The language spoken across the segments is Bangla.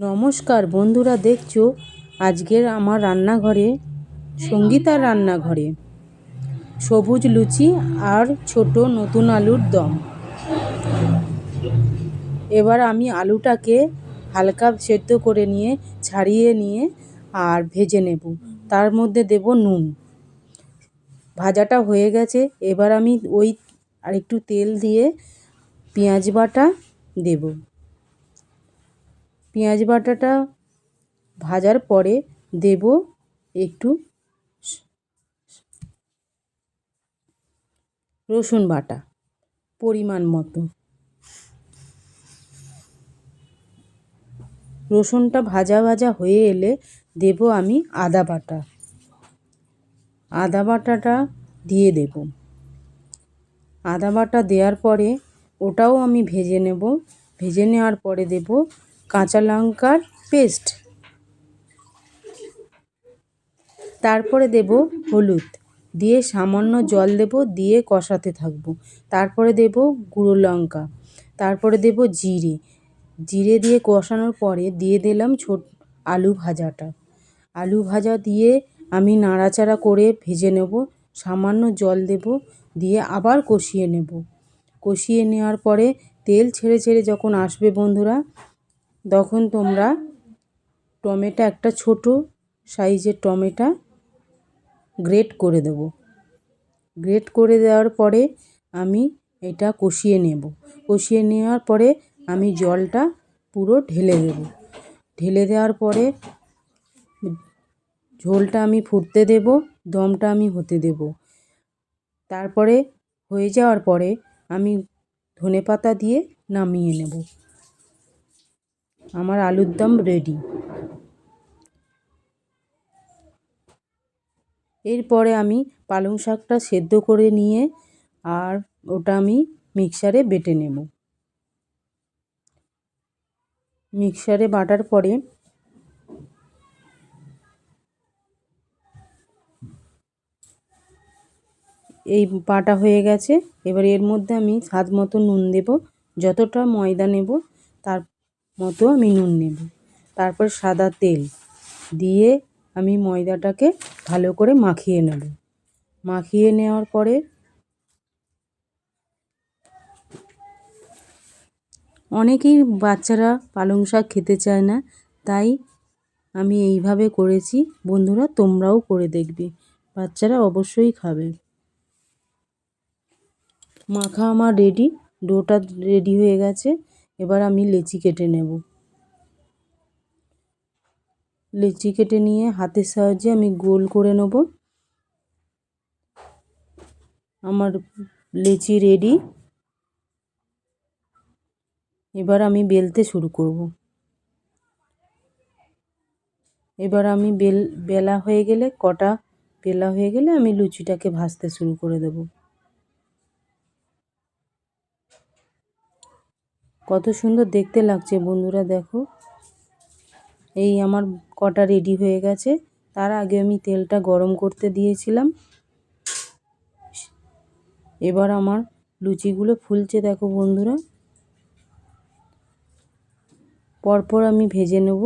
নমস্কার বন্ধুরা, দেখছো আজকের আমার রান্নাঘরে সঙ্গীতার রান্নাঘরে সবুজ লুচি আর ছোট নতুন আলুর দম। এবার আমি আলুটাকে হালকা সেদ্ধ করে নিয়ে ছাড়িয়ে নিয়ে আর ভেজে নেব। তার মধ্যে দেব নুন। ভাজাটা হয়ে গেছে, এবার আমি ওই আর একটু তেল দিয়ে পেঁয়াজ বাটা দেব। পেঁয়াজ বাটাটা ভাজার পরে দেব একটু রসুন বাটা পরিমাণ মতো। রসুনটা ভাজা ভাজা হয়ে এলে দেব আমি আদা বাটা। আদা বাটাটা দিয়ে দেব। আদা বাটা দেওয়ার পরে ওটাও আমি ভেজে নেব। ভেজে নেওয়ার পরে দেব কাঁচা লঙ্কার পেস্ট। তারপরে দেব হলুদ, দিয়ে সামান্য জল দেব, দিয়ে কষাতে থাকব। তারপরে দেব গুঁড়ো লঙ্কা, তারপরে দেব জিরে। জিরে দিয়ে কষানোর পরে দিয়ে দিলাম আলু ভাজাটা। আলু ভাজা দিয়ে আমি নাড়াচাড়া করে ভেজে নেব। সামান্য জল দেব, দিয়ে আবার কষিয়ে নেব। কষিয়ে নেওয়ার পরে তেল ছেড়ে ছেড়ে যখন আসবে বন্ধুরা, তখন তোমরা টমেটো একটা ছোট সাইজের টমেটো গ্রেট করে দেব। গ্রেট করে দেওয়ার পরে আমি এটা কষিয়ে নেব। কষিয়ে নেওয়ার পরে আমি জলটা পুরো ঢেলে দেব। ঢেলে দেওয়ার পরে ঝোলটা আমি ফুটতে দেব, দমটা আমি হতে দেব। তারপরে হয়ে যাওয়ার পরে আমি ধনেপাতা দিয়ে নামিয়ে নেব। আমার আলুর দম রেডি। এরপরে আমি পালং শাকটা সেদ্ধ করে নিয়ে আর ওটা আমি মিক্সারে বেটে নেব। মিক্সারে বাটার পরে এই বাটা হয়ে গেছে। এবার এর মধ্যে আমি স্বাদ মতো নুন দেব। যতটা ময়দা নেব তার মতো আমি নুন নেব। তারপর সাদা তেল দিয়ে আমি ময়দাটাকে ভালো করে মাখিয়ে নেব। মাখিয়ে নেওয়ার পরে অনেকেই বাচ্চারা পালং শাক খেতে চায় না, তাই আমি এইভাবে করেছি। বন্ধুরা, তোমরাও করে দেখবে, বাচ্চারা অবশ্যই খাবে। মাখা আমার রেডি, ডোটা রেডি হয়ে গেছে। এবার আমি লেচি কেটে নেব। লেচি কেটে নিয়ে হাতের সাহায্যে আমি গোল করে নেব। আমার লেচি রেডি। এবার আমি বেলতে শুরু করব। এবার আমি বেলা হয়ে গেলে বেলা হয়ে গেলে আমি লুচিটাকে ভাজতে শুরু করে দেব। কত সুন্দর দেখতে লাগছে বন্ধুরা, দেখো। এই আমার কটা রেডি হয়ে গেছে। তার আগে আমি তেলটা গরম করতে দিয়েছিলাম। এবার আমার লুচিগুলো ফুলছে, দেখো বন্ধুরা। পরপর আমি ভেজে নেব।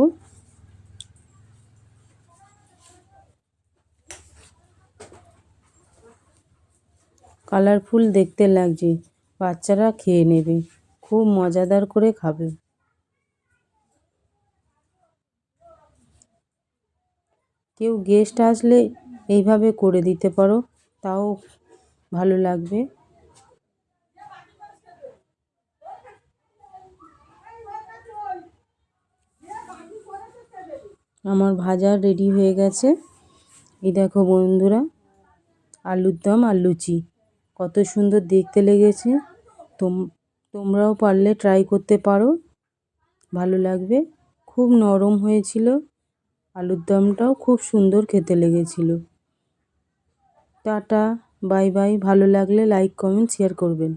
কালারফুল দেখতে লাগছে, বাচ্চারা খেয়ে নেবে, খুব মজাদার করে খাবে। কেউ গেস্ট আসলে এইভাবে করে দিতে পারো, তাও ভালো লাগবে। আমার ভাজা রেডি হয়ে গেছে। এই দেখো বন্ধুরা, আলুর দম আর লুচি কত সুন্দর দেখতে লেগেছে। তোমরাও পারলে ট্রাই করতে পারো, ভালো লাগবে। খুব নরম হয়েছিল, আলুর দমটাও খুব সুন্দর খেতে লেগেছিল। Tata, bye bye. ভালো লাগলে লাইক, কমেন্ট, শেয়ার করবেন।